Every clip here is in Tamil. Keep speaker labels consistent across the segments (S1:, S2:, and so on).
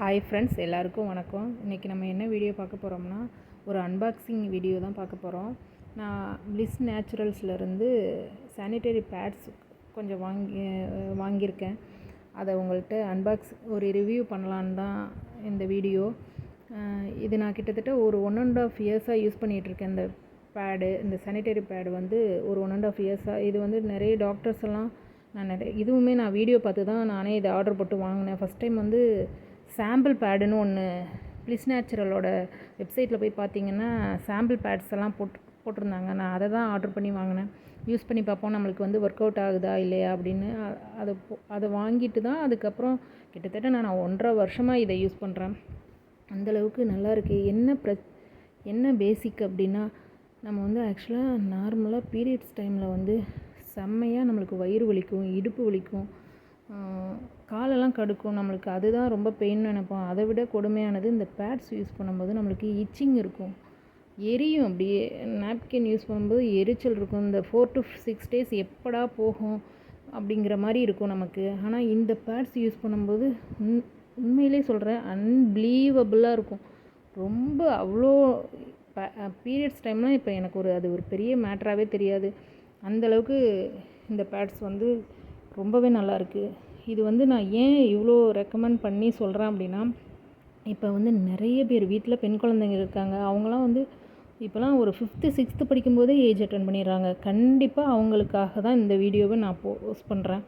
S1: ஹாய் ஃப்ரெண்ட்ஸ், எல்லாருக்கும் வணக்கம். இன்றைக்கி நம்ம என்ன வீடியோ பார்க்க போகிறோம்னா, ஒரு அன்பாக்சிங் வீடியோ தான் பார்க்க போகிறோம். நான் பிளிஸ் நேச்சுரல்ஸ்லேருந்து சானிட்டரி பேட்ஸ் கொஞ்சம் வாங்கியிருக்கேன். அதை உங்கள்கிட்ட ஒரு ரிவ்யூ பண்ணலான்னு தான் இந்த வீடியோ. இது நான் கிட்டத்தட்ட ஒரு 1.5 இயர்ஸாக யூஸ் பண்ணிகிட்ருக்கேன். இந்த சானிட்டரி பேடு வந்து ஒரு 1.5 இயர்ஸாக. இது வந்து நிறைய டாக்டர்ஸ் எல்லாம் இதுவுமே நான் வீடியோ பார்த்து தான் நானே இதை ஆர்டர் போட்டு வாங்கினேன். ஃபஸ்ட் டைம் வந்து சாம்பிள் பேடுன்னு ஒன்று பிளிஸ் நேச்சுரலோட வெப்சைட்டில் போய் பார்த்தீங்கன்னா சாம்பிள் பேட்ஸ் எல்லாம் போட்டிருந்தாங்க. நான் அதை தான் ஆர்டர் பண்ணி வாங்கினேன். யூஸ் பண்ணி பார்ப்போம் நம்மளுக்கு வந்து ஒர்க் அவுட் ஆகுதா இல்லையா அப்படின்னு. அதை வாங்கிட்டு தான் அதுக்கப்புறம் கிட்டத்தட்ட நான் 1.5 வருஷமாக இதை யூஸ் பண்ணுறேன். அந்தளவுக்கு நல்லா இருக்குது. என்ன பேசிக் அப்படின்னா, நம்ம வந்து ஆக்சுவலாக நார்மலாக பீரியட்ஸ் டைமில் வந்து செம்மையாக நம்மளுக்கு வயிறு வலிக்கும், இடுப்பு வலிக்கும், காலெல்லாம் கடுக்கும். நம்மளுக்கு அதுதான் ரொம்ப பெயின் நினைப்போம். அதை விட கொடுமையானது இந்த பேட்ஸ் யூஸ் பண்ணும்போது நம்மளுக்கு இச்சிங் இருக்கும், எரியும். அப்படியே நாப்கின் யூஸ் பண்ணும்போது எரிச்சல் இருக்கும். இந்த 4 to 6 days எப்படா போகும் அப்படிங்கிற மாதிரி இருக்கும் நமக்கு. ஆனால் இந்த பேட்ஸ் யூஸ் பண்ணும்போது உண்மையிலே சொல்கிறேன், அன்பிலீவபுளாக இருக்கும். ரொம்ப அவ்வளோ பீரியட்ஸ் டைம்லாம் இப்போ எனக்கு அது ஒரு பெரிய மேட்டராகவே தெரியாது. அந்தளவுக்கு இந்த பேட்ஸ் வந்து ரொம்பவே நல்லாயிருக்கு. இது வந்து நான் ஏன் இவ்வளோ ரெக்கமெண்ட் பண்ணி சொல்கிறேன் அப்படின்னா, இப்போ வந்து நிறைய பேர் வீட்டில் பெண் குழந்தைங்க இருக்காங்க. அவங்களாம் வந்து இப்போலாம் ஒரு 5th 6th படிக்கும்போதே ஏஜ் அட்டன் பண்ணிடுறாங்க. கண்டிப்பாக அவங்களுக்காக தான் இந்த வீடியோவை நான் போஸ்ட் பண்ணுறேன்.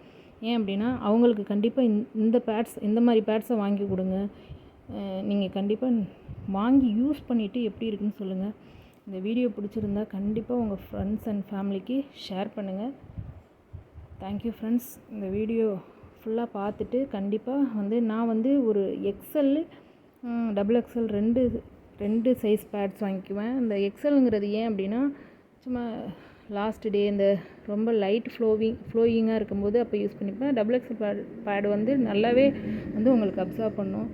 S1: ஏன் அப்படின்னா, அவங்களுக்கு கண்டிப்பாக இந்த மாதிரி பேட்ஸை வாங்கி கொடுங்க. நீங்கள் கண்டிப்பாக வாங்கி யூஸ் பண்ணிவிட்டு எப்படி இருக்குன்னு சொல்லுங்கள். இந்த வீடியோ பிடிச்சிருந்தா கண்டிப்பாக உங்கள் ஃப்ரெண்ட்ஸ் அண்ட் ஃபேமிலிக்கு ஷேர் பண்ணுங்கள். Thank you friends. இந்த வீடியோ ஃபுல்லாக பார்த்துட்டு கண்டிப்பாக வந்து நான் வந்து ஒரு XL XXL ரெண்டு சைஸ் பேட்ஸ் வாங்கிக்குவேன். இந்த எக்ஸலுங்கிறது ஏன் அப்படின்னா, சும்மா லாஸ்ட் டே இந்த ரொம்ப லைட் ஃப்ளோயிங்காக இருக்கும்போது அப்போ யூஸ் பண்ணிப்பேன். XXL பேடு வந்து நல்லாவே வந்து உங்களுக்கு அப்சர்வ் பண்ணும்.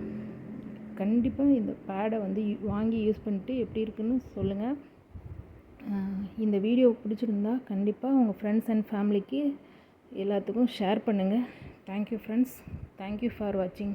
S1: கண்டிப்பாக இந்த பேடை வந்து வாங்கி யூஸ் பண்ணிட்டு எப்படி இருக்குன்னு சொல்லுங்கள். இந்த வீடியோ பிடிச்சிருந்தா கண்டிப்பாக உங்கள் ஃப்ரெண்ட்ஸ் அண்ட் ஃபேமிலிக்கு எல்லாத்துக்கும் ஷேர் பண்ணுங்கள். Thank you friends. தேங்க்யூ ஃபார் வாட்சிங்.